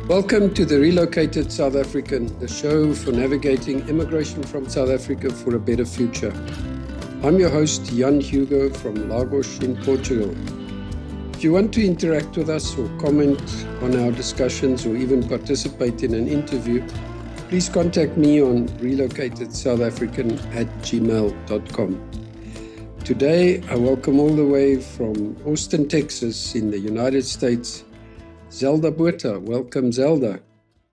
Welcome to the Relocated South African, the show for navigating immigration from South Africa for a better future. I'm your host, Jan Hugo from Lagos in Portugal. If you want to interact with us or comment on our discussions or even participate in an interview, please contact me on relocatedsoutafrican@gmail.com. Today, I welcome all the way from Austin, Texas in the United States, Zelda Botha. Welcome, Zelda.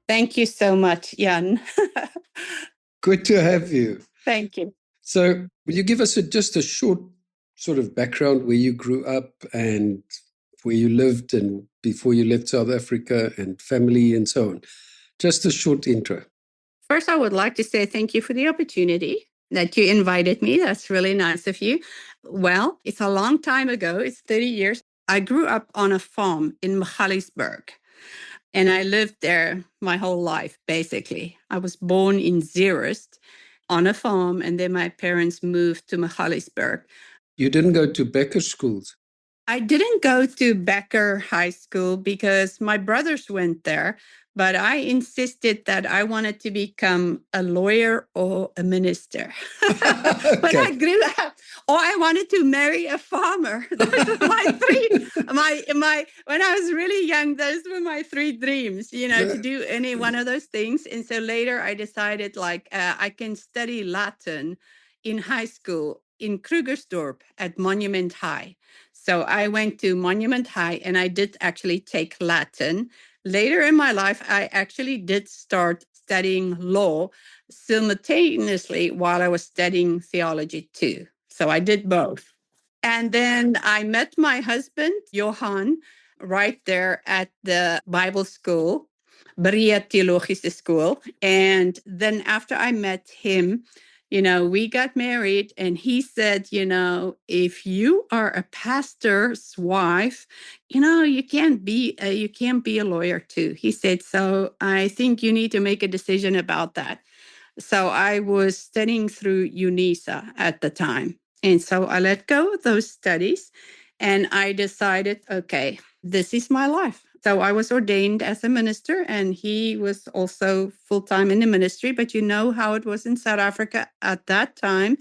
Thank you so much, Jan. Good to have you. Thank you. So, will you give us just a short sort of background where you grew up and where you lived and before you left South Africa and family and so on? Just a short intro. First, I would like to say thank you for the opportunity that you invited me. That's really nice of you. Well, it's a long time ago. It's 30 years. I grew up on a farm in Magaliesburg, and I lived there my whole life, basically. I was born in Zeerust on a farm, and then my parents moved to Magaliesburg. You didn't go to Becker schools? I didn't go to Becker High School because my brothers went there, but I insisted that I wanted to become a lawyer or a minister. When I grew up, or I wanted to marry a farmer. Those were my three. When I was really young, those were my three dreams. To do any one of those things. And so later, I decided I can study Latin in high school in Krugersdorp at Monument High. So I went to Monument High and I did actually take Latin. Later in my life, I actually did start studying law simultaneously while I was studying theology too. So I did both. And then I met my husband, Johan, right there at the Bible school, Berea Theologische School. And then after I met him, we got married and he said, if you are a pastor's wife, you can't be a lawyer too. He said, so I think you need to make a decision about that. So I was studying through UNISA at the time. And so I let go of those studies and I decided, okay, this is my life. So I was ordained as a minister and he was also full-time in the ministry. But you know how it was in South Africa at that time.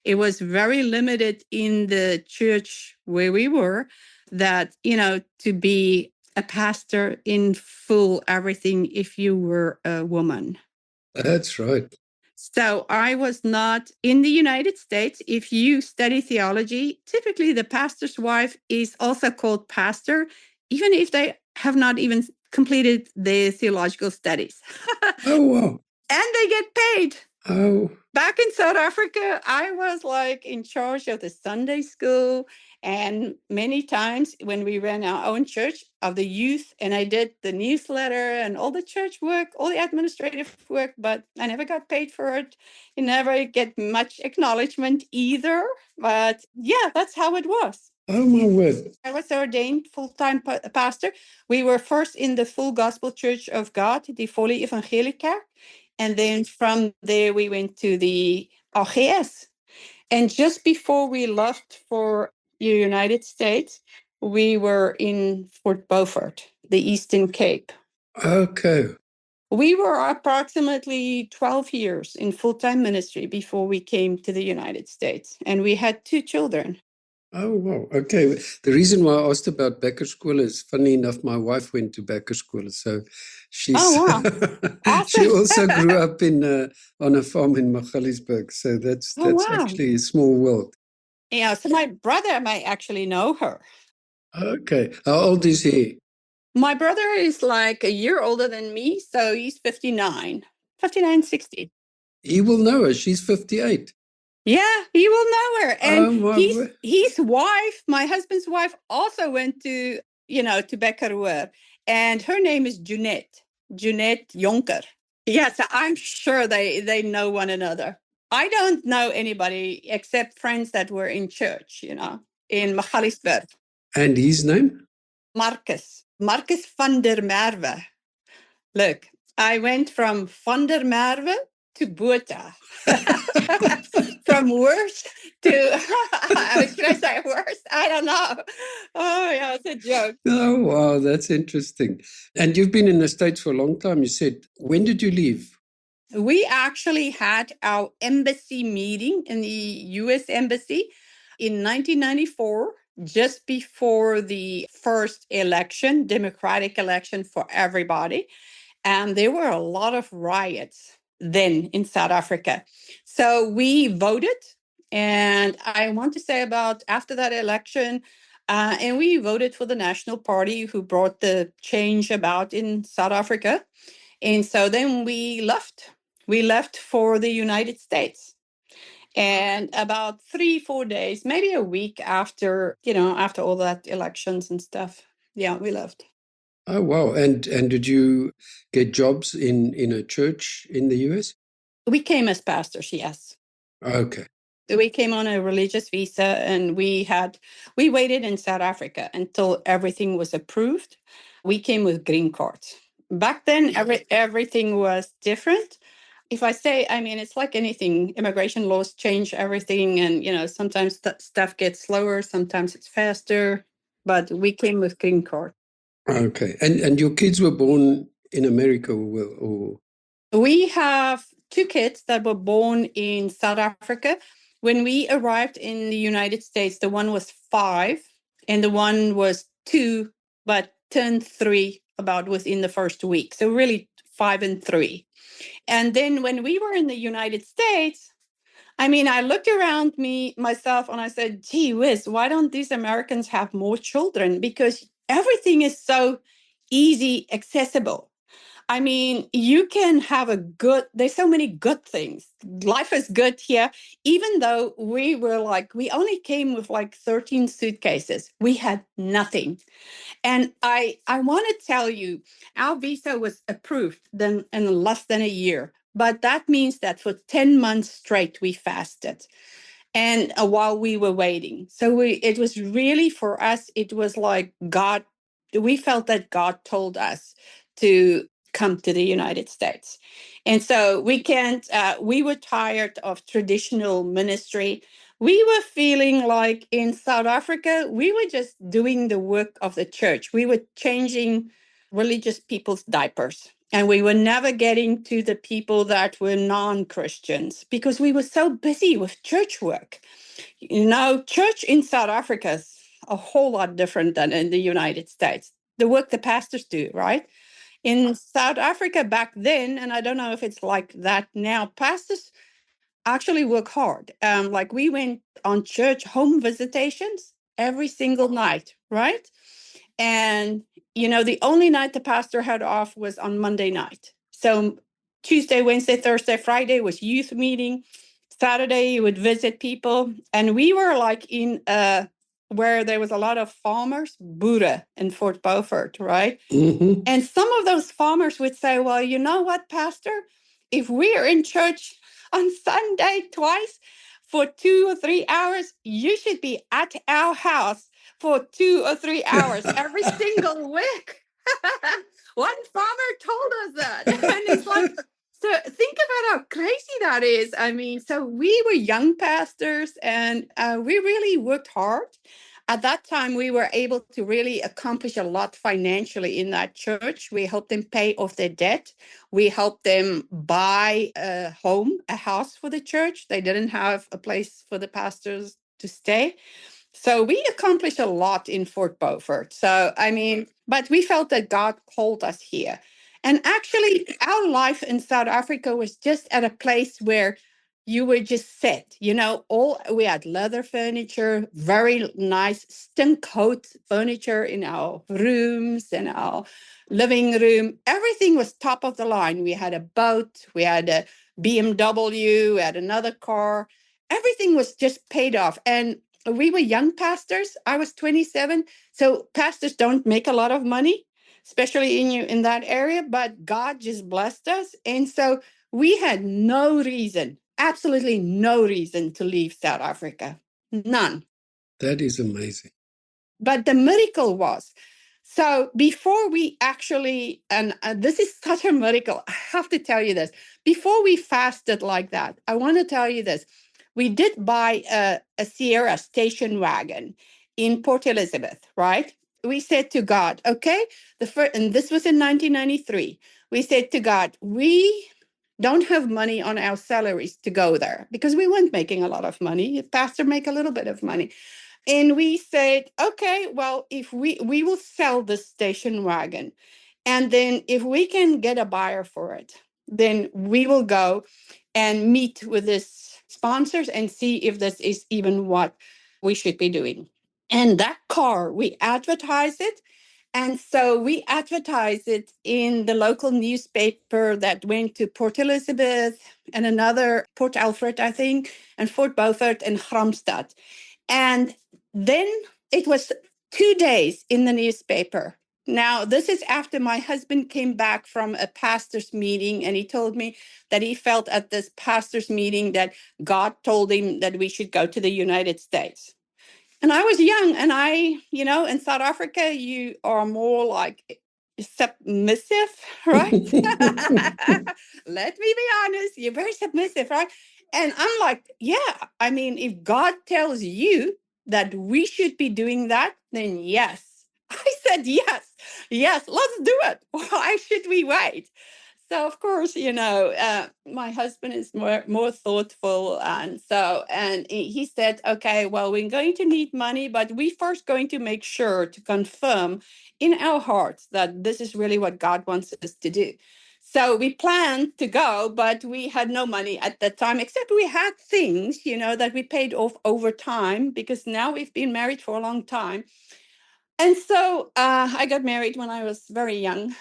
It was very limited in the church where we were that, to be a pastor in full everything if you were a woman. That's right. So I was not in the United States. If you study theology, typically the pastor's wife is also called pastor, even if they have not even completed their theological studies. Oh, wow. And they get paid. Oh. Back in South Africa, I was in charge of the Sunday school. And many times when we ran our own church of the youth, and I did the newsletter and all the church work, all the administrative work, but I never got paid for it. You never get much acknowledgement either. But yeah, that's how it was. Oh, my word. I was ordained full-time pastor. We were first in the Full Gospel Church of God, the Volle Evangeliekerk. And then from there, we went to the AGS. And just before we left for the United States, we were in Fort Beaufort, the Eastern Cape. Okay. We were approximately 12 years in full-time ministry before we came to the United States. And we had 2 children. Oh, wow. Okay. The reason why I asked about Becker School is, funny enough, my wife went to Becker School. So she's, wow. Awesome. She also grew up on a farm in Magaliesburg. So that's wow. actually a small world. Yeah, so my brother might actually know her. Okay. How old is he? My brother is a year older than me, so he's 59, 60. He will know her. She's 58. Yeah, he will know her. And his wife, my husband's wife, also went to Becker, and her name is Jeanette Jonker. Yeah, so I'm sure they know one another. I don't know anybody except friends that were in church, in Magaliesburg. And his name? Marcus van der Merwe. Look, I went from van der Merwe to Botha. From worst to, should I say worst? I don't know. Oh, yeah, it's a joke. Oh, wow, that's interesting. And you've been in the States for a long time, you said. When did you leave? We actually had our embassy meeting in the US Embassy in 1994, just before the first election, democratic election for everybody. And there were a lot of riots then in South Africa. So we voted. And I want to say about after that election, and we voted for the National Party who brought the change about in South Africa. And so then we left. We left for the United States. And about 3-4 days, maybe a week after, after all that elections and stuff, yeah, we left. Oh, wow. And did you get jobs in a church in the US? We came as pastors, yes. Okay. We came on a religious visa, and we waited in South Africa until everything was approved. We came with green cards. Back then, everything was different. If I say, I mean, it's like anything, immigration laws change everything. And, sometimes stuff gets slower, sometimes it's faster. But we came with green card. Okay. And your kids were born in America or... We have 2 kids that were born in South Africa. When we arrived in the United States, the one was 5 and the one was 2, but turned 3 about within the first week. So really 5 and 3. And then when we were in the United States, I mean, I looked around myself and I said, gee whiz, why don't these Americans have more children? Because everything is so easy, accessible. I mean, you can have there's so many good things. Life is good here, even though we only came with like 13 suitcases. We had nothing. And I want to tell you, our visa was approved then in less than a year. But that means that for 10 months straight, we fasted. And while we were waiting. So it was really, for us, it was like God, we felt that God told us to come to the United States. And so we were tired of traditional ministry. We were feeling like in South Africa, we were just doing the work of the church. We were changing religious people's diapers. And we were never getting to the people that were non-Christians because we were so busy with church work. Church in South Africa is a whole lot different than in the United States. The work the pastors do, right? In South Africa back then, and I don't know if it's like that now, pastors actually work hard. Like we went on church home visitations every single night, right? And, the only night the pastor had off was on Monday night. So Tuesday, Wednesday, Thursday, Friday was youth meeting. Saturday, you would visit people. And we were like in where there was a lot of farmers, Buddha in Fort Beaufort, right? Mm-hmm. And some of those farmers would say, well, you know what, Pastor? If we're in church on Sunday twice for 2 or 3 hours, you should be at our house for 2 or 3 hours every single week. One farmer told us that. And it's like, so think about how crazy that is. I mean, so we were young pastors and we really worked hard. At that time, we were able to really accomplish a lot financially in that church. We helped them pay off their debt. We helped them buy a house for the church. They didn't have a place for the pastors to stay. So we accomplished a lot in Fort Beaufort. So, I mean, but we felt that God called us here. And actually, our life in South Africa was just at a place where you were just set, we had leather furniture, very nice stink coat furniture in our rooms and our living room. Everything was top of the line. We had a boat, we had a BMW, we had another car. Everything was just paid off. And we were young pastors. I was 27. So pastors don't make a lot of money, especially in that area, but God just blessed us. And so we had no reason, absolutely no reason to leave South Africa. None. That is amazing. But the miracle was, So before we actually, and this is such a miracle, I have to tell you this. Before we fasted like that, I want to tell you this. We did buy a Sierra station wagon in Port Elizabeth, right? We said to God, okay, and this was in 1993. We said to God, we don't have money on our salaries to go there because we weren't making a lot of money. Pastor make a little bit of money. And we said, okay, well, if we will sell this station wagon, and then if we can get a buyer for it, then we will go and meet with this sponsors and see if this is even what we should be doing. And that car, we advertise it. And so we advertised it in the local newspaper that went to Port Elizabeth and another Port Alfred, I think, and Fort Beaufort and Gramstad. And then it was 2 days in the newspaper. Now, this is after my husband came back from a pastor's meeting, and he told me that he felt at this pastor's meeting that God told him that we should go to the United States. And I was young, and in South Africa, you are more like submissive, right? Let me be honest, you're very submissive, right? And I'm like, yeah, I mean, if God tells you that we should be doing that, then yes. I said, yes, let's do it. Why should we wait? So of course, my husband is more thoughtful, and he said, okay, well, we're going to need money, but we first going to make sure to confirm in our hearts that this is really what God wants us to do. So we planned to go, but we had no money at that time, except we had things, that we paid off over time because now we've been married for a long time. And so I got married when I was very young,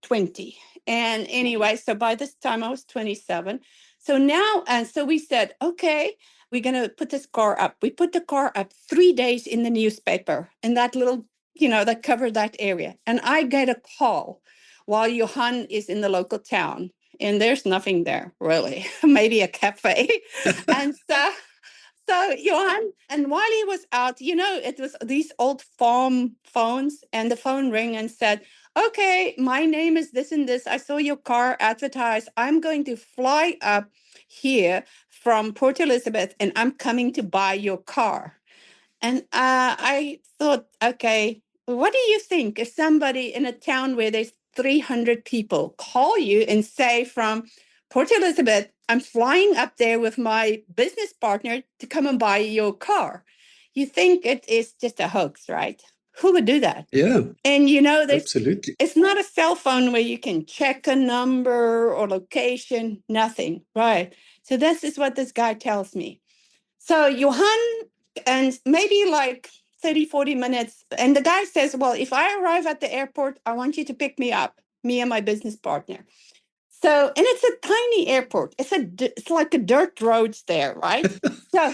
20. And anyway, so by this time I was 27. So now, and so we said, okay, we're going to put this car up. We put the car up 3 days in the newspaper in that little, that covered that area. And I get a call while Johan is in the local town. And there's nothing there, really, maybe a cafe. And so Johan, and while he was out, it was these old farm phones, and the phone rang and said, okay, my name is this and this. I saw your car advertised. I'm going to fly up here from Port Elizabeth, and I'm coming to buy your car. And I thought, okay, what do you think if somebody in a town where there's 300 people call you and say from Port Elizabeth, I'm flying up there with my business partner to come and buy your car? You think it is just a hoax, right? Who would do that? Yeah. And Absolutely. It's not a cell phone where you can check a number or location, nothing, right? So this is what this guy tells me. So Johan, and maybe like 30, 40 minutes. And the guy says, well, if I arrive at the airport, I want you to pick me up, me and my business partner. So, and it's a tiny airport. It's like a dirt roads there, right? So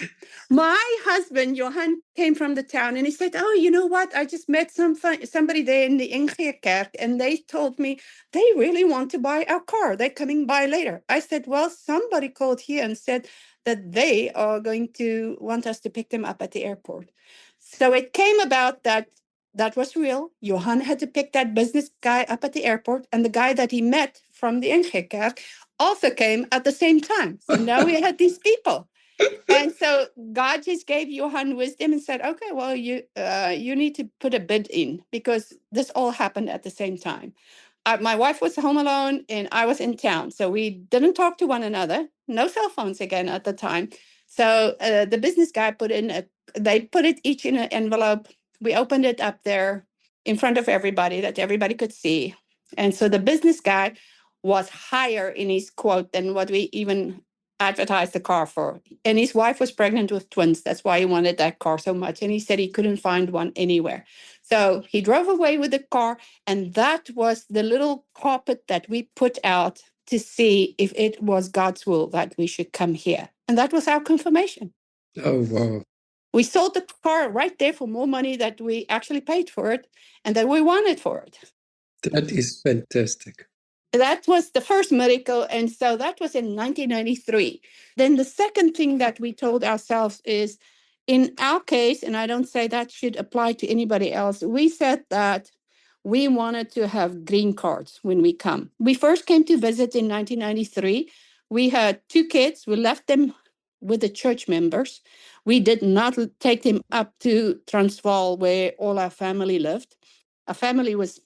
my husband, Johan, came from the town and he said, oh, you know what? I just met somebody there in the Ingekerk, and they told me they really want to buy our car. They're coming by later. I said, well, somebody called here and said that they are going to want us to pick them up at the airport. So it came about that was real. Johan had to pick that business guy up at the airport, and the guy that he met from the Ingekerk also came at the same time. So now we had these people. And so God just gave Johan wisdom and said, okay, well, you need to put a bid in because this all happened at the same time. My wife was home alone and I was in town. So we didn't talk to one another. No cell phones again at the time. So the business guy they put it each in an envelope. We opened it up there in front of everybody that everybody could see. And so the business guy was higher in his quote than what we even advertised the car for. And his wife was pregnant with twins. That's why he wanted that car so much. And he said he couldn't find one anywhere. So he drove away with the car. And that was the little carpet that we put out to see if it was God's will that we should come here. And that was our confirmation. Oh, wow. We sold the car right there for more money that we actually paid for it and that we wanted for it. That is fantastic. That was the first miracle. And so that was in 1993. Then the second thing that we told ourselves is, in our case, and I don't say that should apply to anybody else, we said that we wanted to have green cards when we come. We first came to visit in 1993. We had 2 kids. We left them with the church members. We did not take them up to Transvaal, where all our family lived. Our family was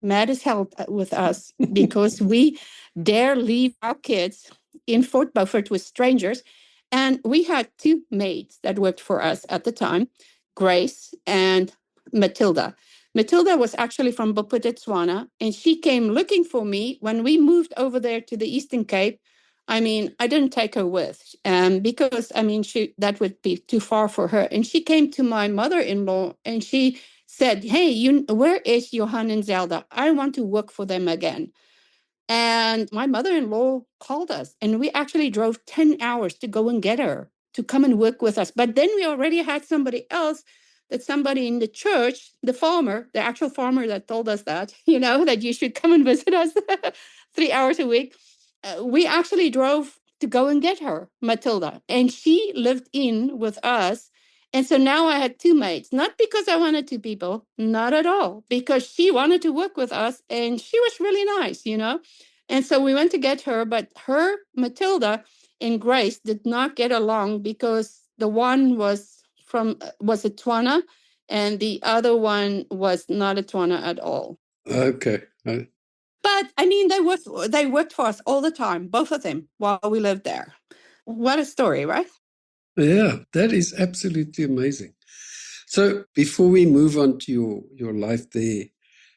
mad as hell with us because we dare leave our kids in Fort Beaufort with strangers. And we had 2 maids that worked for us at the time, Grace and Matilda. Matilda was actually from Bophuthatswana, and she came looking for me when we moved over there to the Eastern Cape. I mean, I didn't take her with because, I mean, that would be too far for her. And she came to my mother-in-law and she said, hey, where is Johan and Zelda? I want to work for them again. And my mother-in-law called us, and we actually drove 10 hours to go and get her to come and work with us. But then we already had somebody else, that somebody in the church, the farmer, the actual farmer that told us that, that you should come and visit us 3 hours a week. We actually drove to go and get her, Matilda, and she lived in with us. And so now I had 2 maids, not because I wanted 2 people, not at all, because she wanted to work with us and she was really nice. And so we went to get her, but her, Matilda, and Grace did not get along because the one was a Tswana and the other one was not a Tswana at all. Okay. But I mean, they worked for us all the time, both of them, while we lived there. What a story, right? Yeah, that is absolutely amazing. So before we move on to your life there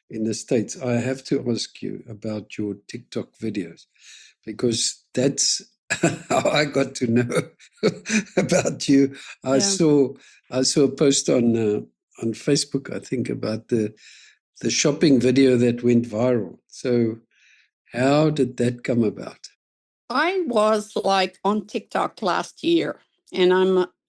in the States, I have to ask you about your TikTok videos, because that's how I got to know about you. I saw a post on Facebook, I think, about the shopping video that went viral. So how did that come about? I was on TikTok last year, and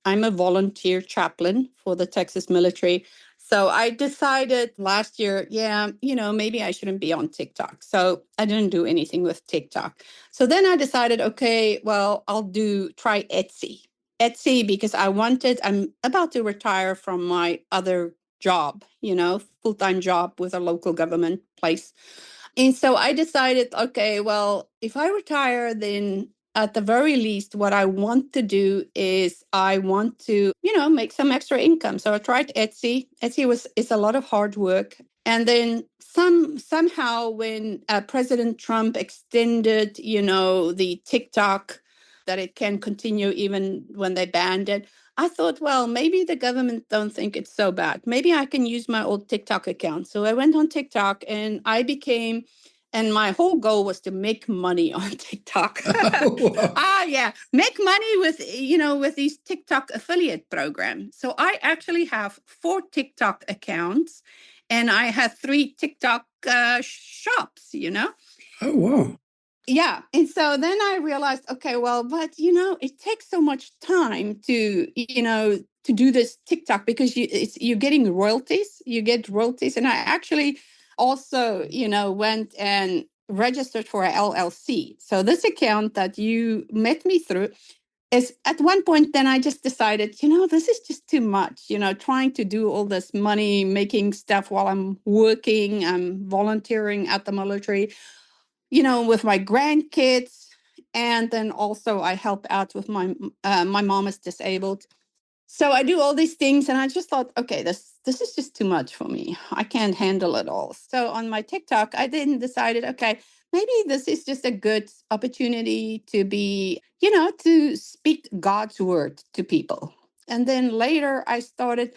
I'm a volunteer chaplain for the Texas military. So I decided last year, maybe I shouldn't be on TikTok. So I didn't do anything with TikTok. So then I decided, okay, well, I'll try Etsy. Etsy, because I'm about to retire from my other job, full-time job with a local government place. And so I decided, okay, well, if I retire, then at the very least, what I want to do is I want to, make some extra income. So I tried Etsy. It's a lot of hard work. And then somehow when President Trump extended, the TikTok, that it can continue even when they banned it, I thought, well, maybe the government don't think it's so bad. Maybe I can use my old TikTok account. So I went on TikTok and and my whole goal was to make money on TikTok. Wow. Yeah. Make money with these TikTok affiliate programs. So I actually have 4 TikTok accounts and I have 3 TikTok shops. Oh, wow. Yeah. And so then I realized, okay, well, but it takes so much time to do this TikTok, because you're getting royalties. You get royalties. And I actually also, went and registered for a LLC. So this account that you met me through is, at one point, then I just decided, this is just too much, trying to do all this money making stuff while I'm working, I'm volunteering at the military, with my grandkids. And then also I help out with my mom is disabled. So I do all these things and I just thought, okay, this is just too much for me. I can't handle it all. So on my TikTok, I then decided, okay, maybe this is just a good opportunity to to speak God's word to people. And then later I started.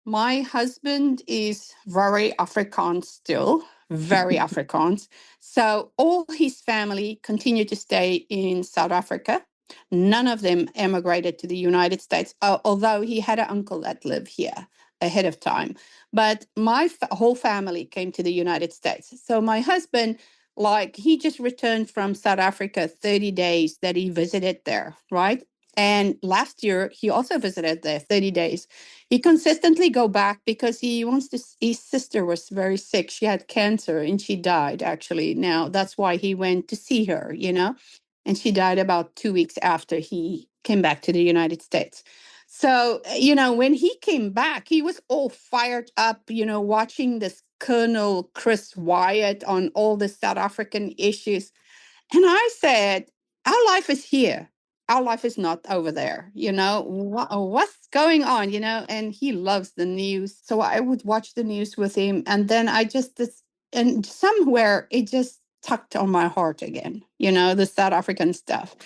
My husband is very Afrikaans still, very Afrikaans. So all his family continued to stay in South Africa. None of them emigrated to the United States, although he had an uncle that lived here ahead of time. But my whole family came to the United States. So my husband, he just returned from South Africa 30 days that he visited there, right? And last year, he also visited there 30 days. He consistently go back because he wants to. His sister was very sick. She had cancer and she died, actually. Now, that's why he went to see her. And she died about 2 weeks after he came back to the United States. So, when he came back, he was all fired up, watching this Colonel Chris Wyatt on all the South African issues. And I said, our life is here. Our life is not over there. What's going on, And he loves the news. So I would watch the news with him. And then and somewhere it just tugged on my heart again, the South African stuff.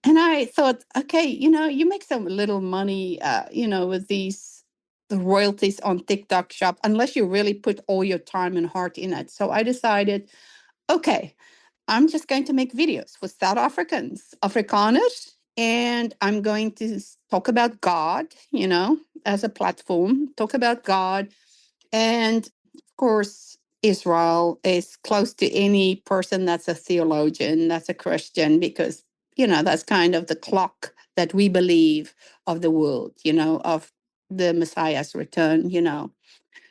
And I thought, okay, you make some little money, with the royalties on TikTok shop, unless you really put all your time and heart in it. So I decided, okay, I'm just going to make videos for South Africans, Afrikaners, and I'm going to talk about God, as a platform, talk about God. And of course, Israel is close to any person that's a theologian, that's a Christian, because, that's kind of the clock that we believe of the world, of the Messiah's return.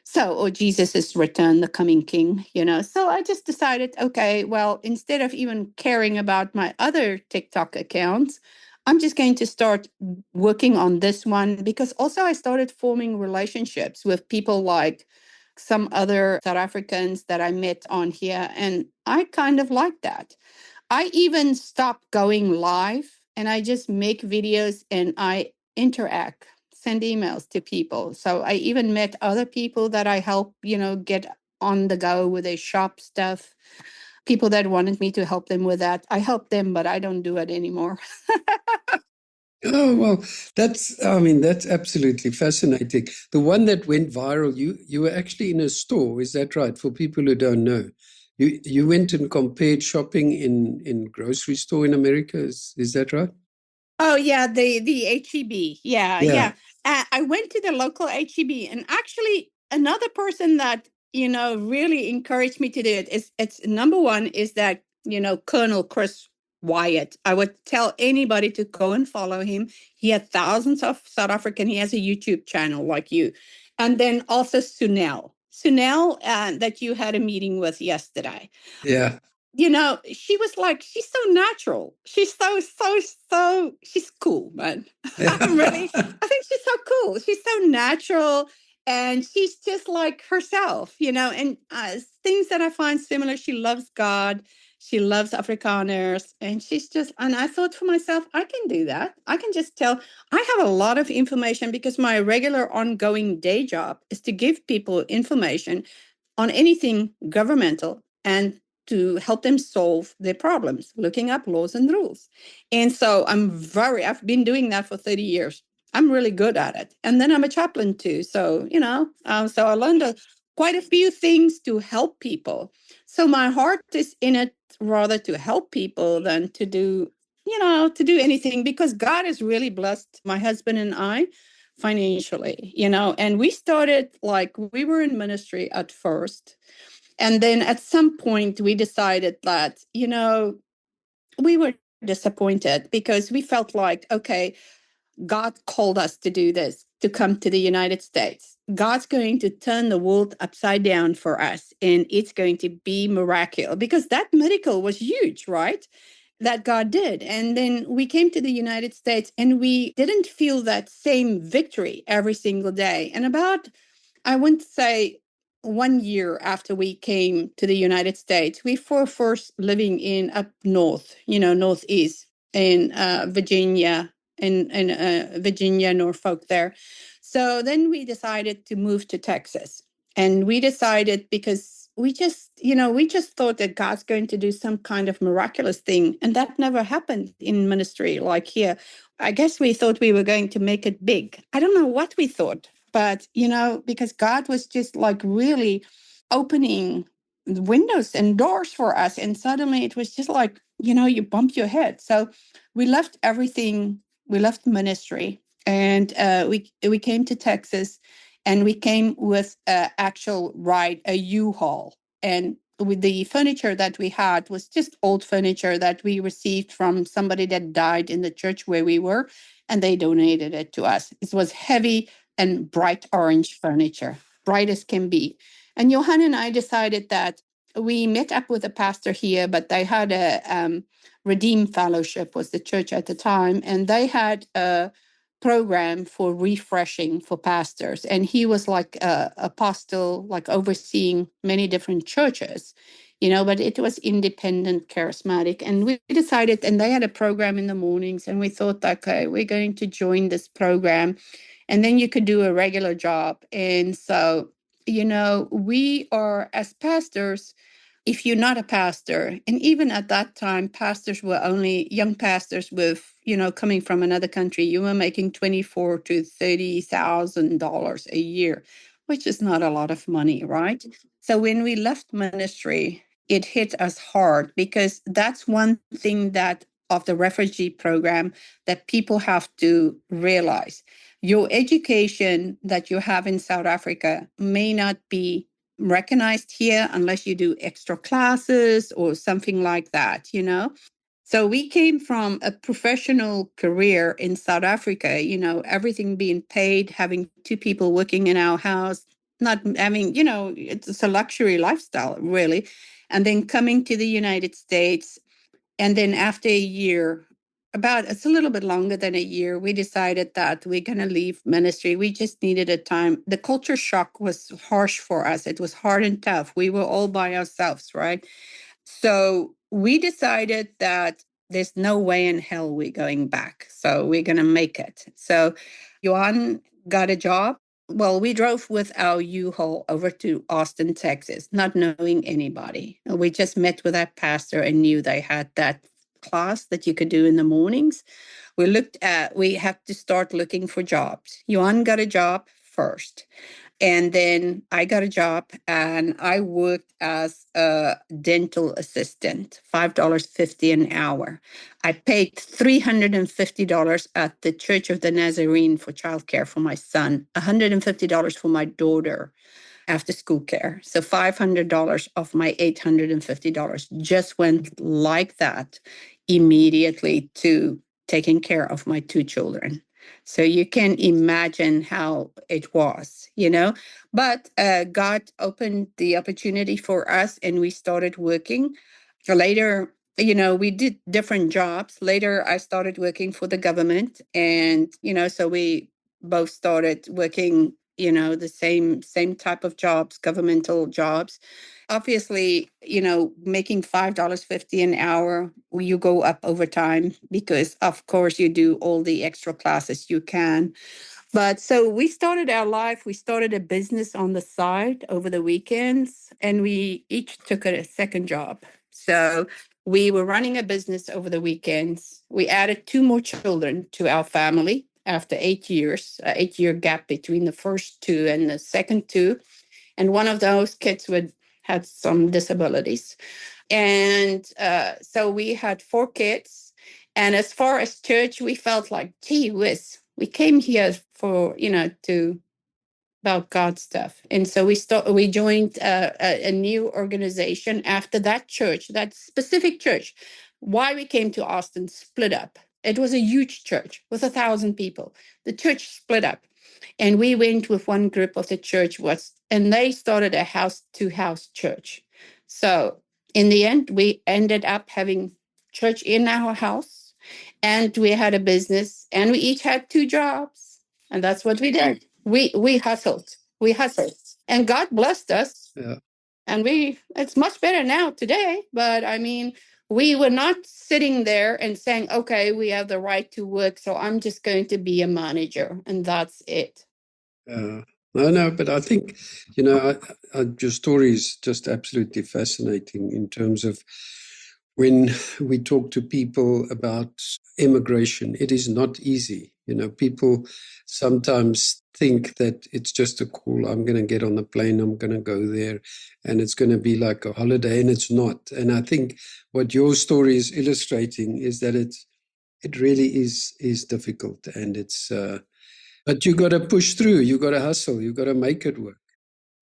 So, or Jesus' return, the coming king, So I just decided, okay, well, instead of even caring about my other TikTok accounts, I'm just going to start working on this one, because also I started forming relationships with people like some other South Africans that I met on here. And I kind of like that. I even stopped going live and I just make videos and I interact, send emails to people. So I even met other people that I help, get on the go with their shop stuff. People that wanted me to help them with that. I help them, but I don't do it anymore. Oh, well, that's absolutely fascinating. The one that went viral, you were actually in a store, is that right? For people who don't know, you went and compared shopping in grocery store in America, is that right? Oh yeah, the HEB. Yeah, Yeah, yeah. I went to the local HEB, and actually another person that really encouraged me to do it is, it's number one is that Colonel Chris Wyatt. I would tell anybody to go and follow him. He had thousands of South African. He has a YouTube channel like you, and then also Sunel, that you had a meeting with yesterday. yeah. She was like, she's so natural. She's she's cool, man. I think she's so cool. She's so natural and she's just like herself, and things that I find similar. She loves God. She loves Afrikaners. And I thought for myself, I can do that. I can just tell. I have a lot of information because my regular ongoing day job is to give people information on anything governmental and to help them solve their problems, looking up laws and rules. And so I've been doing that for 30 years. I'm really good at it. And then I'm a chaplain too. So, so I learned quite a few things to help people. So my heart is in it rather to help people than to do anything, because God has really blessed my husband and I financially, and we started, like, we were in ministry at first. And then at some point, we decided that, we were disappointed because we felt like, okay, God called us to do this, to come to the United States. God's going to turn the world upside down for us, and it's going to be miraculous, because that miracle was huge, right? That God did. And then we came to the United States and we didn't feel that same victory every single day. And about, I wouldn't say 1 year after we came to the United States, we were first living in up north, northeast in Virginia, in Virginia, Norfolk there. So then we decided to move to Texas. And we decided because we just thought that God's going to do some kind of miraculous thing. And that never happened in ministry like here. I guess we thought we were going to make it big. I don't know what we thought, but, because God was just like really opening windows and doors for us. And suddenly it was just like, you bump your head. So we left everything. We left ministry and we came to Texas, and we came with an actual ride, a U-Haul. And with the furniture that we had was just old furniture that we received from somebody that died in the church where we were, and they donated it to us. It was heavy and bright orange furniture, bright as can be. And Johan and I decided that we met up with a pastor here, but they had a Redeem Fellowship was the church at the time, and they had a program for refreshing for pastors. And he was like a apostle, like overseeing many different churches, but it was independent, charismatic. And we decided, and they had a program in the mornings, and we thought, okay, we're going to join this program. And then you could do a regular job. And so, we are, as pastors, if you're not a pastor, and even at that time, pastors were only young pastors with, coming from another country, you were making $24,000 to $30,000 a year, which is not a lot of money, right? So when we left ministry, it hit us hard, because that's one thing that of the refugee program that people have to realize. Your education that you have in South Africa may not be recognized here unless you do extra classes or something like that. So we came from a professional career in South Africa, everything being paid, having two people working in our house, not having, it's a luxury lifestyle, really. And then coming to the United States. And then after a year, it's a little bit longer than a year, we decided that we're going to leave ministry. We just needed a time. The culture shock was harsh for us. It was hard and tough. We were all by ourselves, right? So we decided that there's no way in hell we're going back. So we're going to make it. So Johan got a job. Well, we drove with our U-Haul over to Austin, Texas, not knowing anybody. We just met with that pastor and knew they had that class that you could do in the mornings. We have to start looking for jobs. Johan got a job first. And then I got a job, and I worked as a dental assistant, $5.50 an hour. I paid $350 at the Church of the Nazarene for childcare for my son, $150 for my daughter after school care. So $500 of my $850 just went like that immediately to taking care of my two children. So you can imagine how it was. But God opened the opportunity for us, and we started working. Later, we did different jobs. Later, I started working for the government, and so we both started working, the same type of jobs, governmental jobs. Obviously, making $5.50 an hour, you go up over time because, of course, you do all the extra classes you can. But so we started our life. We started a business on the side over the weekends, and we each took a second job. So we were running a business over the weekends. We added two more children to our family after 8 years, 8-year gap between the first two and the second two. And one of those kids had some disabilities. And so we had 4 kids. And as far as church, we felt like, gee whiz, we came here for, to about God stuff. And so we joined a new organization after that church, that specific church. Why we came to Austin split up. It was a huge church with 1,000 people. The church split up. And we went with one group of the church, and they started a house-to-house church. So in the end, we ended up having church in our house, and we had a business, and we each had 2 jobs. And that's what we did. We hustled. We hustled. And God blessed us. Yeah. And it's much better now today. But I mean, we were not sitting there and saying, okay, we have the right to work, so I'm just going to be a manager. And that's it. No, but I think, your story is just absolutely fascinating in terms of when we talk to people about immigration. It is not easy. People sometimes think that it's just a call. I'm going to get on the plane, I'm going to go there, and it's going to be like a holiday, and it's not. And I think what your story is illustrating is that it really is difficult, and it's but you got to push through. You got to hustle. You got to make it work.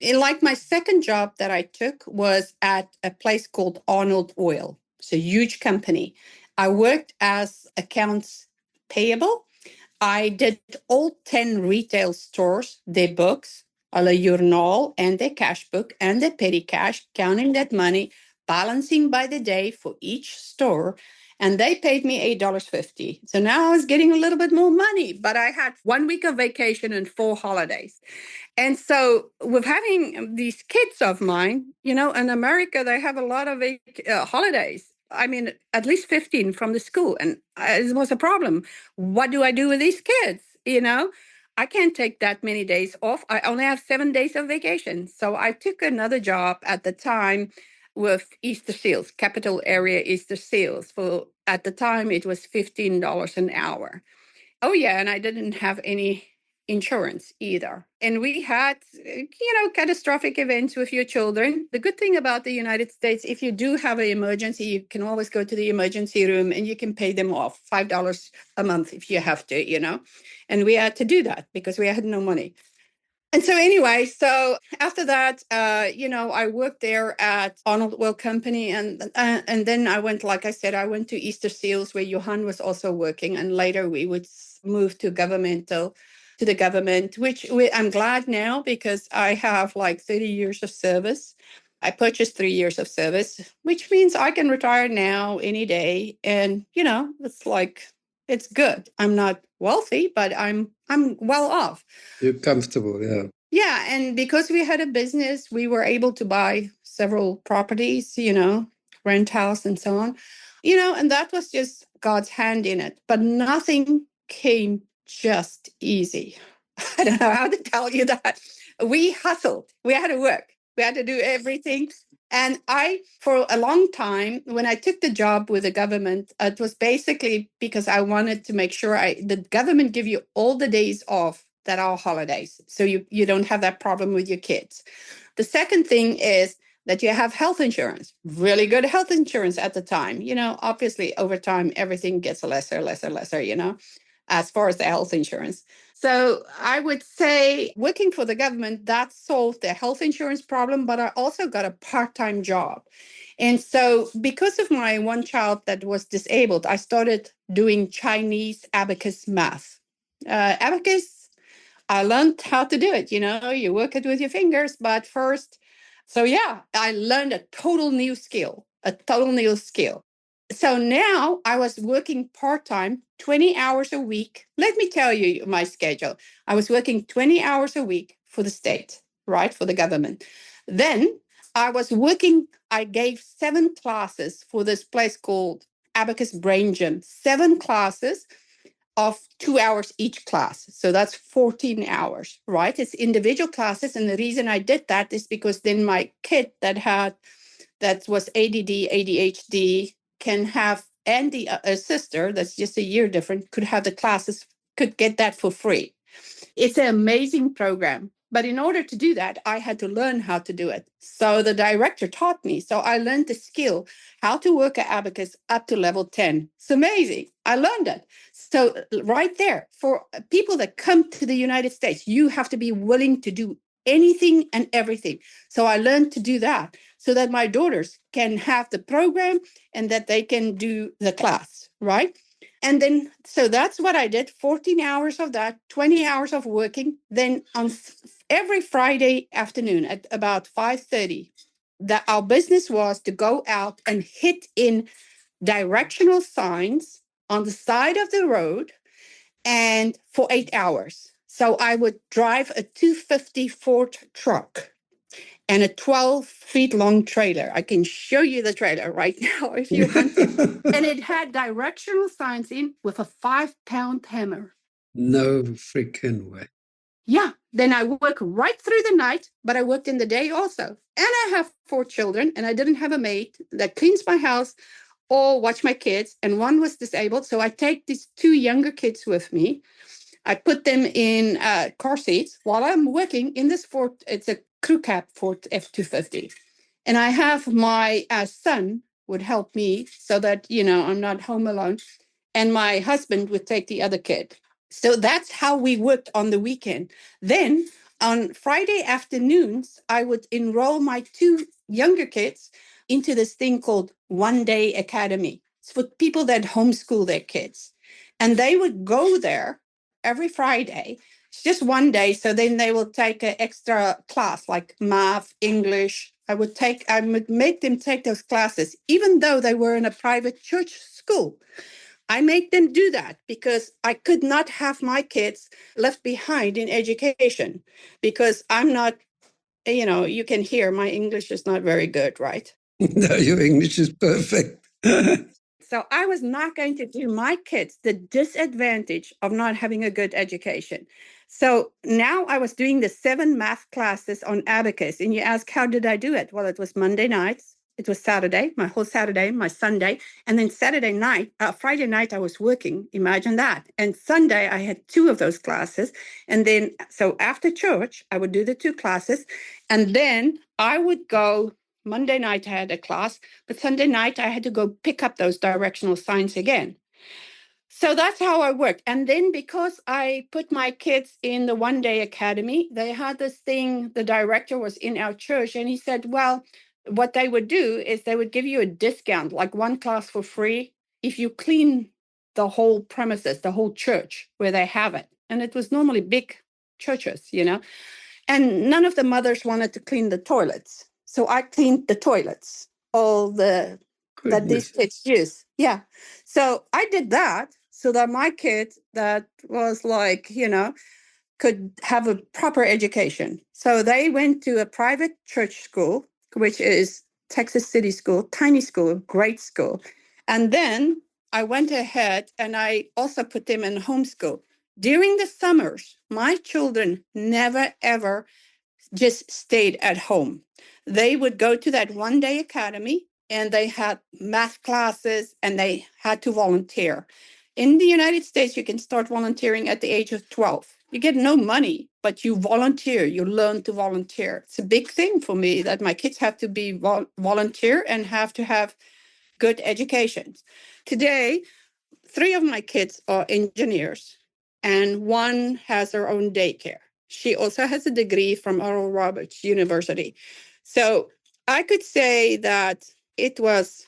Like my second job that I took was at a place called Arnold Oil. It's a huge company. I worked as accounts payable. I did all 10 retail stores, their books, alle journal and their cash book and their petty cash, counting that money, balancing by the day for each store. and they paid me $8.50. So now I was getting a little bit more money, but I had 1 week of vacation and 4 holidays. And so, with having these kids of mine, in America, they have a lot of holidays. I mean, at least 15 from the school. And it was a problem. What do I do with these kids? I can't take that many days off. I only have 7 days of vacation. So I took another job at the time with Easter Seals, capital area Easter Seals. At the time, it was $15 an hour. Oh, yeah. And I didn't have any insurance either. And we had, catastrophic events with your children. The good thing about the United States, if you do have an emergency, you can always go to the emergency room and you can pay them off $5 a month if you have to. And we had to do that because we had no money. And so anyway, after that, I worked there at Arnold Oil Company. And then I went, like I said, I went to Easter Seals where Johan was also working. And later we would move to the government, which I'm glad now because I have like 30 years of service. I purchased 3 years of service, which means I can retire now any day. And, it's good. I'm not wealthy, but I'm well off. You're comfortable, yeah. Yeah. And because we had a business, we were able to buy several properties, rent house and so on, and that was just God's hand in it. But nothing came just easy. I don't know how to tell you that. We hustled. We had to work. We had to do everything. And for a long time, when I took the job with the government, it was basically because I wanted to make sure the government give you all the days off that are holidays. So you don't have that problem with your kids. The second thing is that you have health insurance, really good health insurance at the time. Obviously over time, everything gets lesser, as far as the health insurance. So I would say working for the government, that solved the health insurance problem, but I also got a part-time job. And so because of my one child that was disabled, I started doing Chinese abacus math. Abacus, I learned how to do it. You work it with your fingers, but first. So yeah, I learned a total new skill. So now I was working part-time, 20 hours a week. Let me tell you my schedule. I was working 20 hours a week for the state, right, for the government. Then I gave 7 classes for this place called Abacus Brain Gym, 7 classes of 2 hours each class. So that's 14 hours, right? It's individual classes. And the reason I did that is because then my kid that was ADD, ADHD, can have, and a sister that's just a year different could have the classes, could get that for free. It's an amazing program. But in order to do that, I had to learn how to do it. So the director taught me. So I learned the skill, how to work an abacus up to level 10. It's amazing. I learned it. So right there, for people that come to the United States, you have to be willing to do anything and everything. So I learned to do that so that my daughters can have the program and that they can do the class, right? And then, so that's what I did, 14 hours of that, 20 hours of working. Then on every Friday afternoon at about 5:30, our business was to go out and hit in directional signs on the side of the road and for 8 hours. So I would drive a 250 Ford truck and a 12 feet long trailer. I can show you the trailer right now if you want to. And it had directional signs in with a 5-pound hammer. No freaking way. Yeah. Then I work right through the night, but I worked in the day also. And I have 4 children and I didn't have a maid that cleans my house or watch my kids. And one was disabled. So I take these 2 younger kids with me. I put them in car seats while I'm working in this Ford. It's a crew cab Ford F-250. And I have my son would help me so that, I'm not home alone. And my husband would take the other kid. So that's how we worked on the weekend. Then on Friday afternoons, I would enroll my 2 younger kids into this thing called One Day Academy. It's for people that homeschool their kids. And they would go there every Friday. It's just one day. So then they will take an extra class like math, English, I would make them take those classes, even though they were in a private church school. I make them do that because I could not have my kids left behind in education because I'm not, you can hear my English is not very good, right? No, your English is perfect. So I was not going to do my kids the disadvantage of not having a good education. So now I was doing the 7 math classes on abacus. And you ask, how did I do it? Well, it was Monday nights. It was Saturday, my whole Saturday, my Sunday. And then Friday night, I was working. Imagine that. And Sunday, I had 2 of those classes. And then, so after church, I would do the 2 classes. And then I would go. Monday night I had a class, but Sunday night I had to go pick up those directional signs again. So that's how I worked. And then because I put my kids in the 1-day academy, they had this thing, the director was in our church and he said, well, what they would do is they would give you a discount, like 1 class for free, if you clean the whole premises, the whole church where they have it. And it was normally big churches, and none of the mothers wanted to clean the toilets. So I cleaned the toilets, all that these kids use. Yeah. So I did that so that my kid that was like, could have a proper education. So they went to a private church school, which is Texas City School, tiny school, great school. And then I went ahead and I also put them in homeschool. During the summers, my children never, ever just stayed at home. They would go to that 1-day academy and they had math classes and they had to volunteer. In the United States, you can start volunteering at the age of 12. You get no money, but you volunteer, you learn to volunteer. It's a big thing for me that my kids have to be volunteer and have to have good education. Today, 3 of my kids are engineers and 1 has her own daycare. She also has a degree from Oral Roberts University. So I could say that it was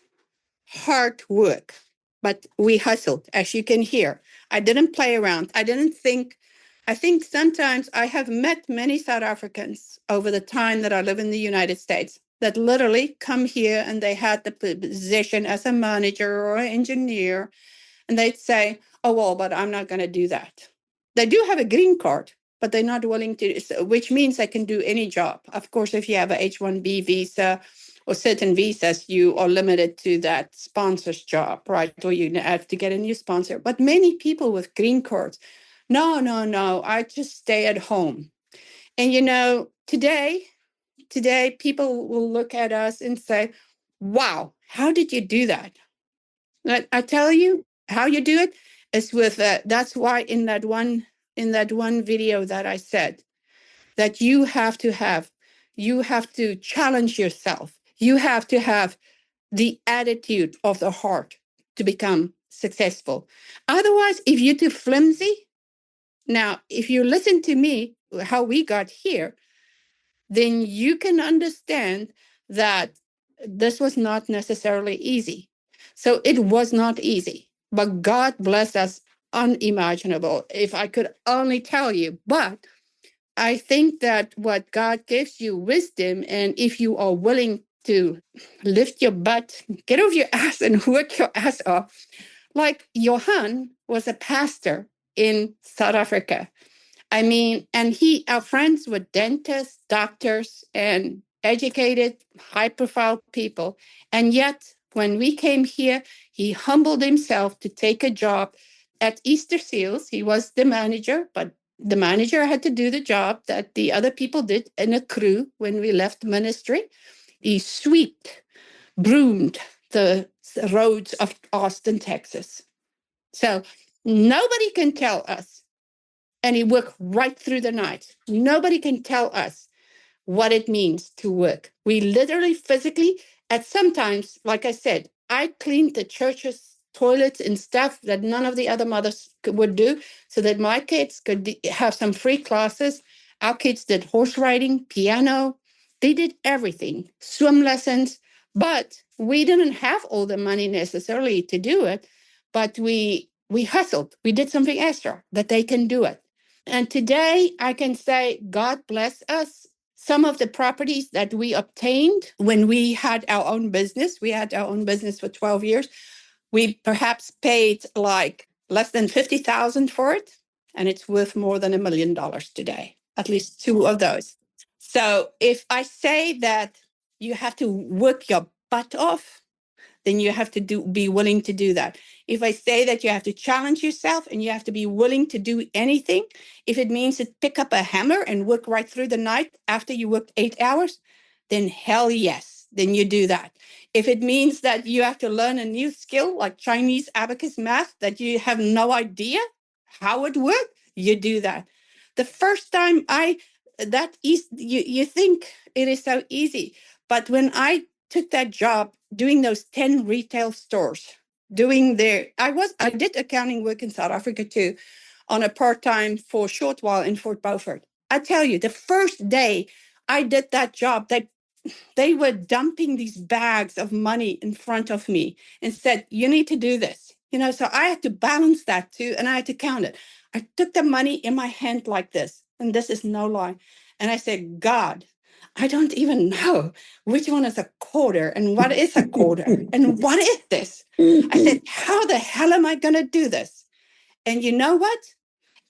hard work, but we hustled, as you can hear. I didn't play around. I think sometimes I have met many South Africans over the time that I live in the United States that literally come here and they had the position as a manager or an engineer. And they'd say, oh, well, but I'm not going to do that. They do have a green card, but they're not willing to, which means they can do any job. Of course, if you have a H-1B visa or certain visas, you are limited to that sponsor's job, right? Or you have to get a new sponsor. But many people with green cards, no, I just stay at home. And, today people will look at us and say, wow, how did you do that? I tell you how you do it is with that's why in that one video that I said that you have to challenge yourself. You have to have the attitude of the heart to become successful. Otherwise, if you're too flimsy, now if you listen to me, how we got here, then you can understand that this was not necessarily easy. So it was not easy, but God bless us unimaginable, if I could only tell you. But I think that what God gives you wisdom, and if you are willing to lift your butt, get off your ass and work your ass off. Like Johan was a pastor in South Africa. I mean, and our friends were dentists, doctors, and educated, high profile people. And yet, when we came here, he humbled himself to take a job at Easter Seals. He was the manager, but the manager had to do the job that the other people did in a crew when we left ministry. He swept, broomed the roads of Austin, Texas. So nobody can tell us, and he worked right through the night. Nobody can tell us what it means to work. We literally, physically, at sometimes, like I said, I cleaned the church's toilets and stuff that none of the other mothers would do so that my kids could have some free classes. Our kids did horse riding, piano. They did everything, swim lessons. But we didn't have all the money necessarily to do it. But we hustled. We did something extra that they can do it. And today I can say, God bless us Some of the properties that we obtained when we had our own business, we had our own business for 12 years, we perhaps paid like less than 50,000 for it, and it's worth more than $1 million today, at least two of those. So if I say that you have to work your butt off, then you have to be willing to do that. If I say that you have to challenge yourself and you have to be willing to do anything, if it means to pick up a hammer and work right through the night after you worked 8 hours, then hell yes, then you do that. If it means that you have to learn a new skill like Chinese abacus math that you have no idea how it works, you do that. The first time you think it is so easy, but when I took that job doing those 10 retail stores, I did accounting work in South Africa too, on a part-time for a short while in Fort Beaufort. I tell you, the first day I did that job, they were dumping these bags of money in front of me and said, you need to do this. So I had to balance that too, and I had to count it. I took the money in my hand like this, and this is no lie. And I said, God, I don't even know which one is a quarter and what is a quarter and what is this? I said, how the hell am I going to do this? And you know what?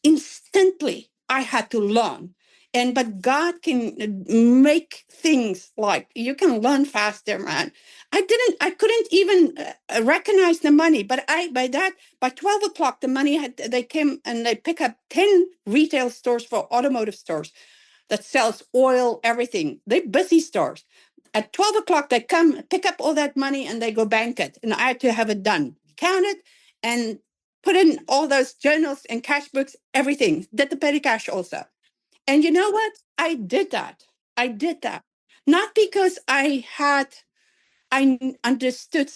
Instantly, I had to learn. But God can make things like you can learn faster, man. I couldn't even recognize the money, but by 12 o'clock, the money they came and they pick up 10 retail stores for automotive stores that sells oil, everything. They're busy stores. At 12 o'clock, they come pick up all that money and they go bank it. And I had to have it done, count it, and put in all those journals and cash books, everything. Did the petty cash also. And you know what? I did that. I did that. Not because I understood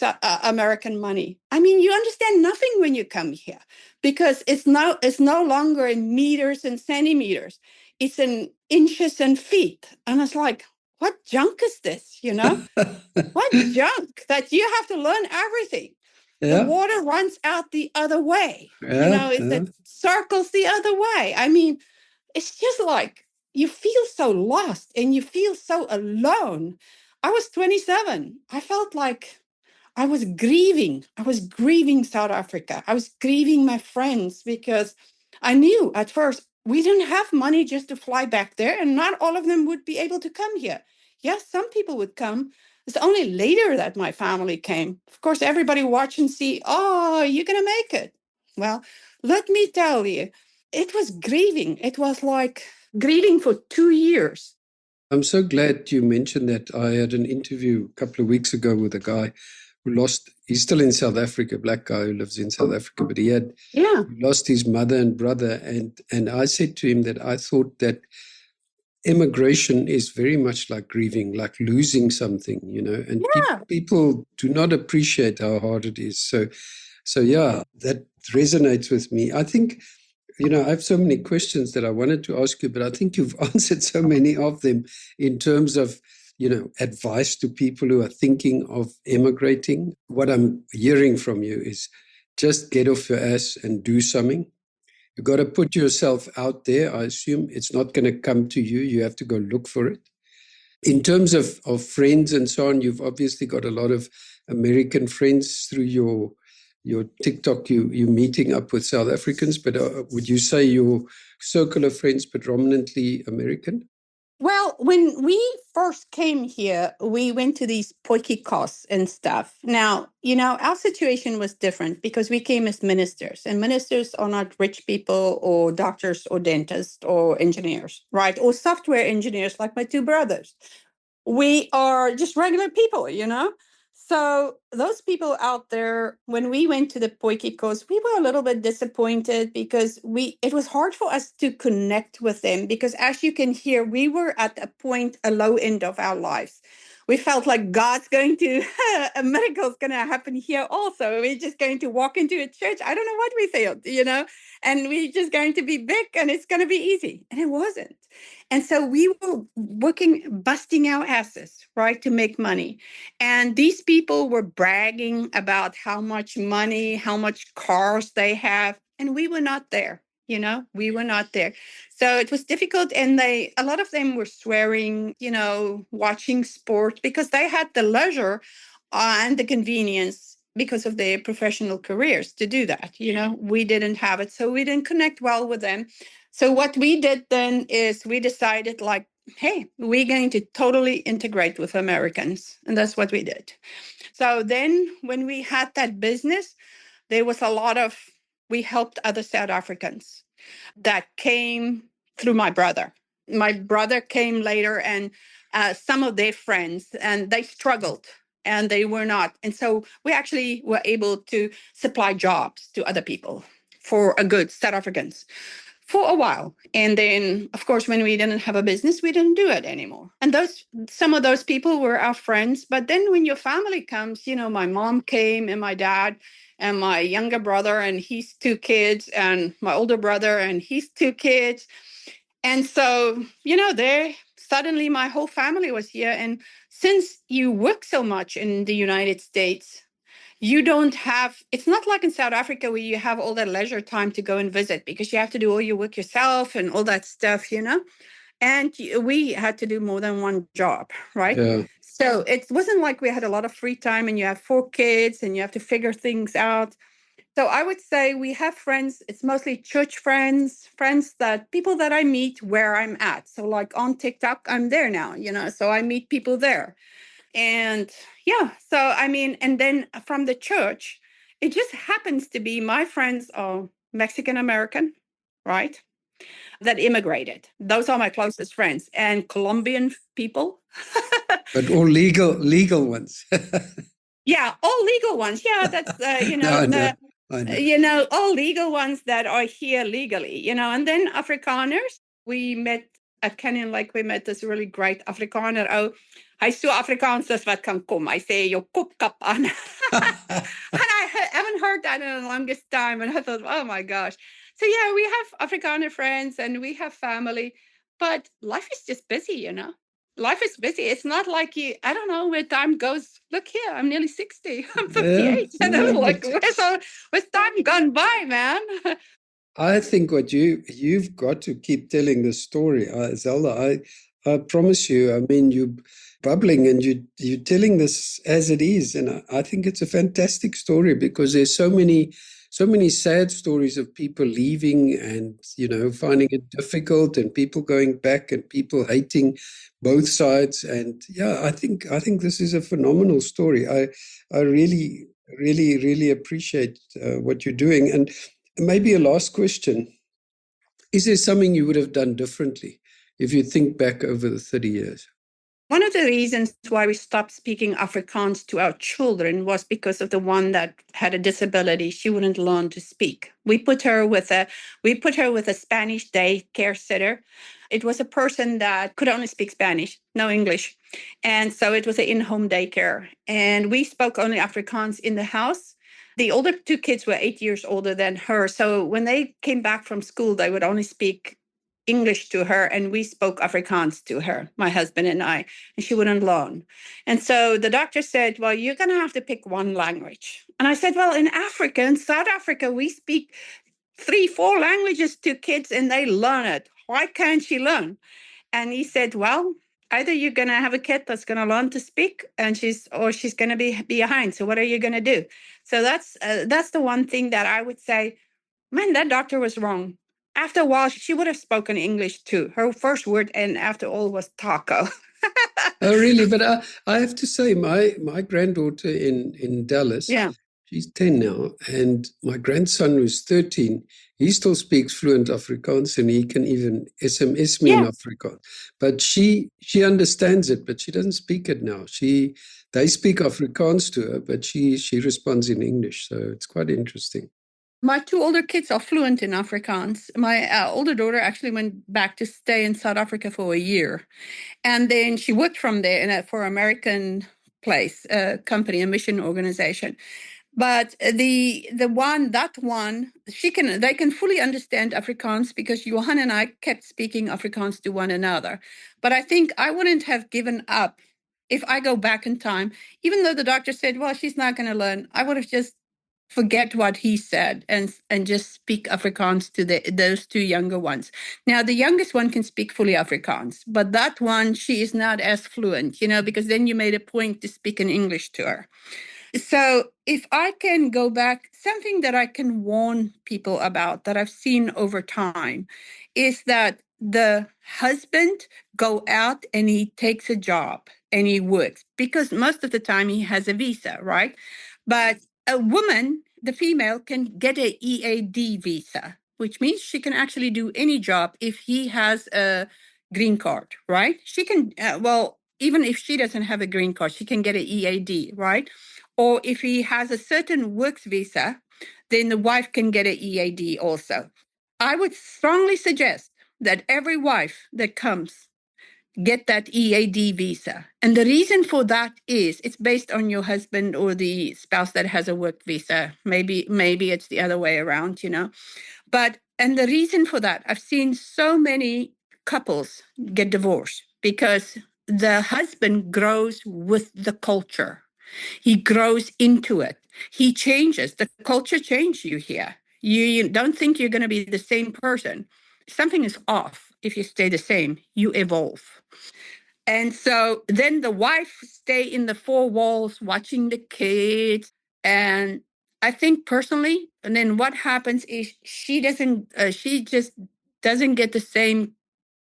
American money. I mean, you understand nothing when you come here because it's no longer in meters and centimeters. It's in inches and feet. And it's like, what junk is this? What junk that you have to learn everything. Yeah. The water runs out the other way. Yeah, It circles the other way. I mean, it's just like you feel so lost and you feel so alone. I was 27. I felt like I was grieving. I was grieving South Africa. I was grieving my friends because I knew at first we didn't have money just to fly back there, and not all of them would be able to come here. Yes, some people would come. It's only later that my family came. Of course, everybody watch and see, oh, you're going to make it. Well, let me tell you, it was grieving. It was like grieving for 2 years. I'm so glad you mentioned that. I had an interview a couple of weeks ago with a guy who he's still in South Africa, black guy who lives in South Africa, but he lost his mother and brother. And I said to him that I thought that immigration is very much like grieving, like losing something, and people do not appreciate how hard it is. So yeah, that resonates with me. I think, I have so many questions that I wanted to ask you, but I think you've answered so many of them in terms of, advice to people who are thinking of immigrating. What I'm hearing from you is just get off your ass and do something. You've got to put yourself out there. I assume it's not going to come to you. You have to go look for it. In terms of friends and so on, you've obviously got a lot of American friends through your TikTok. You're meeting up with South Africans, but would you say your circle of friends predominantly American? Well, when we first came here, we went to these potjies and stuff. Now, our situation was different because we came as ministers, and ministers are not rich people or doctors or dentists or engineers, right? Or software engineers like my two brothers. We are just regular people, So those people out there, when we went to the potjies, we were a little bit disappointed because it was hard for us to connect with them because, as you can hear, we were at a low end of our lives. We felt like God's going to, a miracle's going to happen here also. We're just going to walk into a church. I don't know what we felt, and we're just going to be big and it's going to be easy. And it wasn't. And so we were working, busting our asses, right, to make money. And these people were bragging about how much money, how much cars they have. And we were not there. We were not there. So it was difficult. And a lot of them were swearing, watching sport because they had the leisure and the convenience because of their professional careers to do that. We didn't have it. So we didn't connect well with them. So what we did then is we decided like, hey, we're going to totally integrate with Americans. And that's what we did. So then when we had that business, there was a lot of, we helped other South Africans that came through my brother. My brother came later and some of their friends, and they struggled and they were not. And so we actually were able to supply jobs to other people for a good South Africans for a while. And then, of course, when we didn't have a business, we didn't do it anymore. And some of those people were our friends. But then when your family comes, my mom came and my dad and my younger brother and his two kids and my older brother and his two kids. And so, there suddenly my whole family was here. And since you work so much in the United States, you don't have, it's not like in South Africa where you have all that leisure time to go and visit because you have to do all your work yourself and all that stuff, And we had to do more than one job, right? Yeah. So it wasn't like we had a lot of free time and you have 4 kids and you have to figure things out. So I would say we have friends. It's mostly church friends, people that I meet where I'm at. So like on TikTok, I'm there now, so I meet people there. And yeah, so I mean, and then from the church, it just happens to be my friends are Mexican American, right? That immigrated. Those are my closest friends, and Colombian people. But all legal ones. Yeah, all legal ones. Yeah, that's No, I know. all legal ones that are here legally, and then Afrikaners. We met at Canyon Lake, we met this really great Afrikaner. Oh, hy so Afrikaans as wat kan kom. I say your kopkap aan. And I haven't heard that in the longest time. And I thought, oh my gosh. So yeah, we have Afrikaner friends and we have family, but life is just busy. Life is busy. It's not like I don't know where time goes. Look here, I'm nearly 60. I'm Yeah, 58. And I'm like, but where's time gone by, man? I think what you've got to keep telling this story, Zelda. I promise you. I mean, you bubbling and you're telling this as it is, and I think it's a fantastic story because there's so many sad stories of people leaving and finding it difficult, and people going back, and people hating both sides. And yeah, I think this is a phenomenal story. I really, really, really appreciate what you're doing. And maybe a last question. Is there something you would have done differently if you think back over the 30 years? One of the reasons why we stopped speaking Afrikaans to our children was because of the one that had a disability. She wouldn't learn to speak. We put her with a Spanish daycare sitter. It was a person that could only speak Spanish, no English. And so it was an in-home daycare. And we spoke only Afrikaans in the house. The older two kids were 8 years older than her. So when they came back from school, they would only speak English to her, and we spoke Afrikaans to her, my husband and I, and she wouldn't learn. And so the doctor said, well, you're going to have to pick one language. And I said, well, in South Africa, we speak 3, 4 languages to kids and they learn it. Why can't she learn? And he said, well, either you're going to have a kid that's going to learn to speak or she's going to be behind. So what are you going to do? So that's the one thing that I would say, man, that doctor was wrong. After a while, she would have spoken English too. Her first word, and after all, was taco. Oh, really? But I have to say, my granddaughter in Dallas, Yeah. she's 10 now, and my grandson who's 13, he still speaks fluent Afrikaans, and he can even SMS me in Yeah. Afrikaans. But she understands it, but she doesn't speak it now. They speak Afrikaans to her, but she responds in English. So it's quite interesting. My 2 older kids are fluent in Afrikaans. My older daughter actually went back to stay in South Africa for a year. And then she worked from there for an American place, a company, a mission organization. But they can fully understand Afrikaans because Johan and I kept speaking Afrikaans to one another. But I think I wouldn't have given up if I go back in time, even though the doctor said, well, she's not going to learn. I would have just forget what he said and just speak Afrikaans to those two younger ones. Now, the youngest one can speak fully Afrikaans, but that one, she is not as fluent, because then you made a point to speak in English to her. So if I can go back, something that I can warn people about that I've seen over time is that the husband go out and he takes a job and he works because most of the time he has a visa, right? But a woman, the female, can get a EAD visa, which means she can actually do any job if he has a green card, right? She can, even if she doesn't have a green card, she can get an EAD, right? Or if he has a certain works visa, then the wife can get an EAD also. I would strongly suggest that every wife that comes get that EAD visa. And the reason for that is it's based on your husband or the spouse that has a work visa. Maybe it's the other way around, But and the reason for that, I've seen so many couples get divorced because the husband grows with the culture. He grows into it. He changes. The culture changes you here. You don't think you're going to be the same person. Something is off if you stay the same. You evolve. And so then the wife stay in the four walls watching the kids. And I think personally, and then what happens is she just doesn't get the same,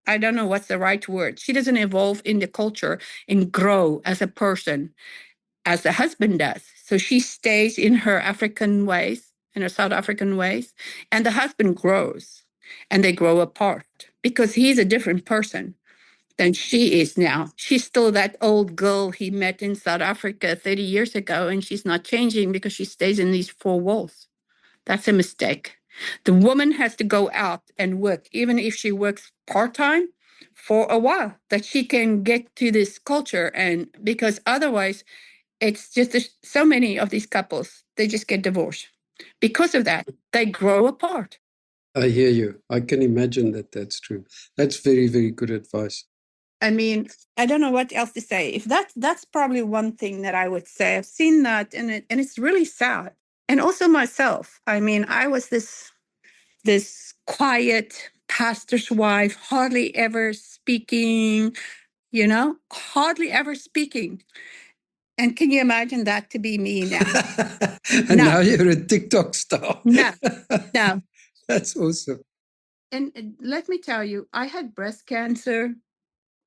I don't know what's the right word. She doesn't evolve in the culture and grow as a person as the husband does. So she stays in her African ways, in her South African ways, and the husband grows and they grow apart because he's a different person than she is now. She's still that old girl he met in South Africa 30 years ago, and she's not changing because she stays in these four walls. That's a mistake. The woman has to go out and work, even if she works part-time for a while, that she can get to this culture. And because otherwise, it's just so many of these couples, they just get divorced. Because of that, they grow apart. I hear you. I can imagine that that's true. That's very, very good advice. I mean, I don't know what else to say. If that's probably one thing that I would say. I've seen that, and it's really sad. And also myself. I mean, I was this quiet pastor's wife, hardly ever speaking, hardly ever speaking. And can you imagine that to be me now? And now you're a TikTok star. No. That's awesome. And let me tell you, I had breast cancer.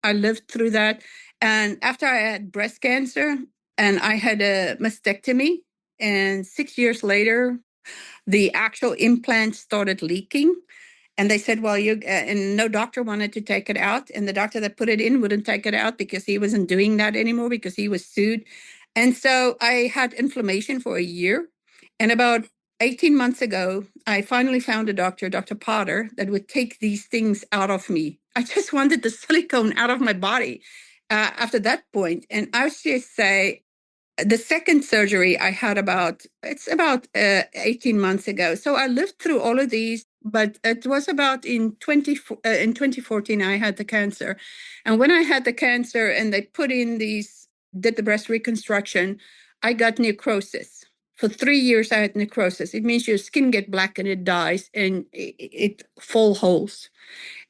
I lived through that. And after I had breast cancer and I had a mastectomy, and 6 years later, the actual implant started leaking. And they said, well, and no doctor wanted to take it out. And the doctor that put it in wouldn't take it out because he wasn't doing that anymore because he was sued. And so I had inflammation for a year. And about 18 months ago, I finally found a doctor, Dr. Potter, that would take these things out of me. I just wanted the silicone out of my body after that point. And I would just say, the second surgery I had about 18 months ago. So I lived through all of these, but it was about in 2014 I had the cancer. And when I had the cancer and they did the breast reconstruction, I got necrosis. For 3 years I had necrosis. It means your skin gets black and it dies and it full holes.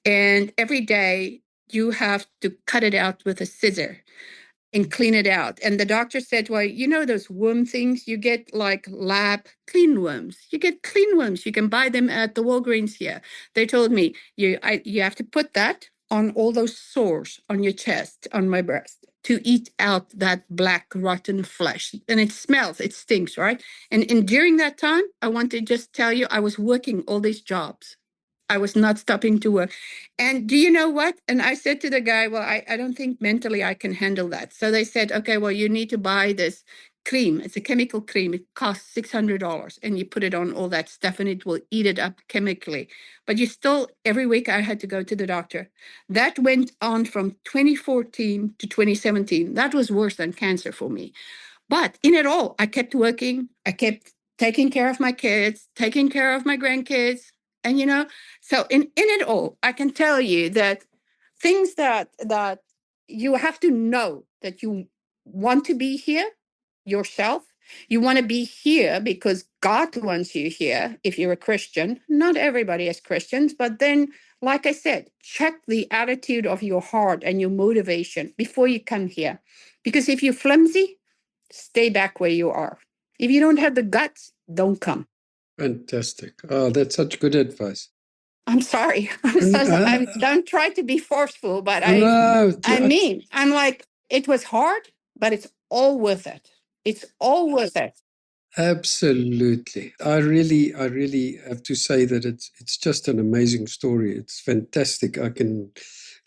And every day you have to cut it out with a scissor and clean it out. And the doctor said, well, those worm things, you get like lab clean worms. You get clean worms. You can buy them at the Walgreens here. They told me, you have to put that on all those sores on your chest, on my breast, to eat out that black rotten flesh. And it smells, it stinks, right? And during that time, I want to just tell you, I was working all these jobs. I was not stopping to work. And do you know what? And I said to the guy, well, I don't think mentally I can handle that. So they said, okay, well, you need to buy this cream. It's a chemical cream. It costs $600 and you put it on all that stuff and it will eat it up chemically. But every week I had to go to the doctor. That went on from 2014 to 2017. That was worse than cancer for me. But in it all, I kept working. I kept taking care of my kids, taking care of my grandkids. And, so in it all, I can tell you that things that you have to know that you want to be here yourself You want to be here because God wants you here if you're a Christian. Not everybody is Christians, but then, like I said, check the attitude of your heart and your motivation before you come here. Because if you're flimsy, stay back where you are. If you don't have the guts, don't come. Fantastic. Oh, that's such good advice. I'm sorry. I don't try to be forceful, but No, I'm like, it was hard, but it's all worth it. It's all worth it. absolutely. I really have to say that it's just an amazing story. It's fantastic. I can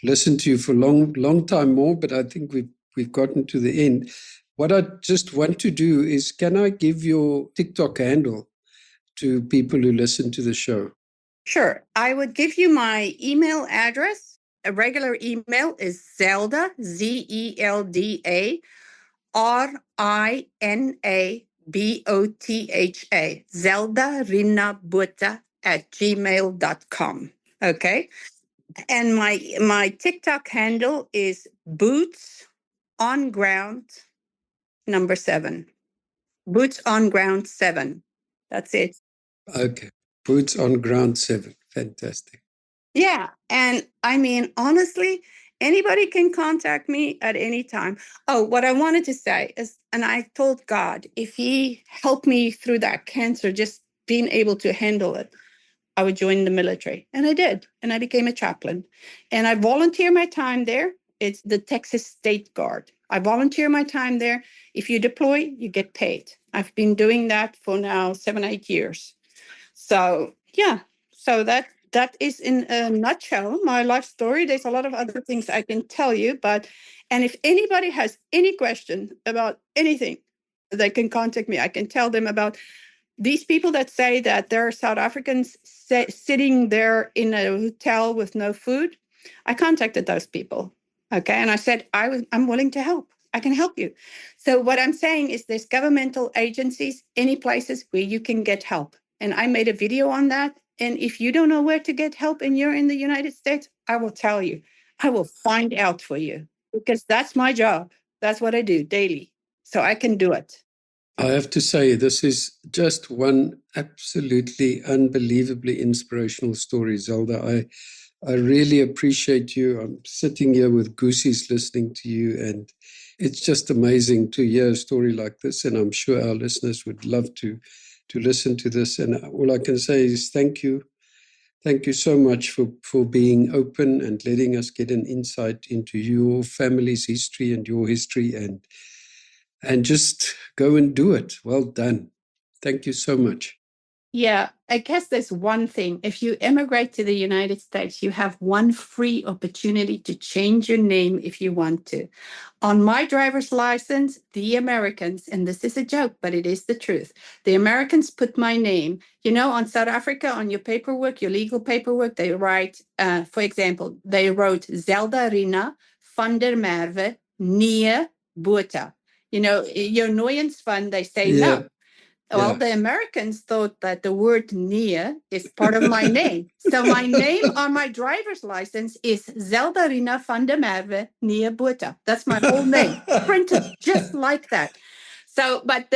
listen to you for long time more, but I think we've gotten to the end. What I just want to do is, can I give your TikTok handle to people who listen to the show? Sure. I would give you my email address. A regular email is Zelda, Zelda, RINABOTHA, Zelda Rina Botha at gmail.com. Okay. And my TikTok handle is Boots on Ground number 7. Boots on Ground 7. That's it. Okay. Boots on Ground 7. Fantastic. Yeah. And I mean, honestly, anybody can contact me at any time. Oh, what I wanted to say is, and I told God, if He helped me through that cancer, just being able to handle it, I would join the military. And I did. And I became a chaplain. And I volunteer my time there. It's the Texas State Guard. I volunteer my time there. If you deploy, you get paid. I've been doing that for now 7-8 years. So yeah, so that is in a nutshell my life story. There's a lot of other things I can tell you, and if anybody has any question about anything, they can contact me. I can tell them about these people that say that there are South Africans sitting there in a hotel with no food. I contacted those people. Okay. And I said, I'm willing to help. I can help you. So what I'm saying is there's governmental agencies, any places where you can get help. And I made a video on that. And if you don't know where to get help and you're in the United States, I will tell you. I will find out for you because that's my job. That's what I do daily. So I can do it. I have to say, this is just one absolutely unbelievably inspirational story, Zelda. I really appreciate you. I'm sitting here with goosies listening to you, and it's just amazing to hear a story like this. And I'm sure our listeners would love to listen to this. And all I can say is thank you. Thank you so much for being open and letting us get an insight into your family's history and your history, and just go and do it. Well done. Thank you so much. Yeah, I guess there's one thing. If you immigrate to the United States, you have one free opportunity to change your name if you want to. On my driver's license, the Americans, and this is a joke, but it is the truth, the Americans put my name, on South Africa, on your paperwork, your legal paperwork, they write, for example, they wrote Zelda Rina van der Merwe near Botha. Your annoyance fund, they say no. Well, the Americans thought that the word near is part of my name. So my name on my driver's license is Zelda Rina van der Merwe near Botha. That's my whole name, printed just like that. So, but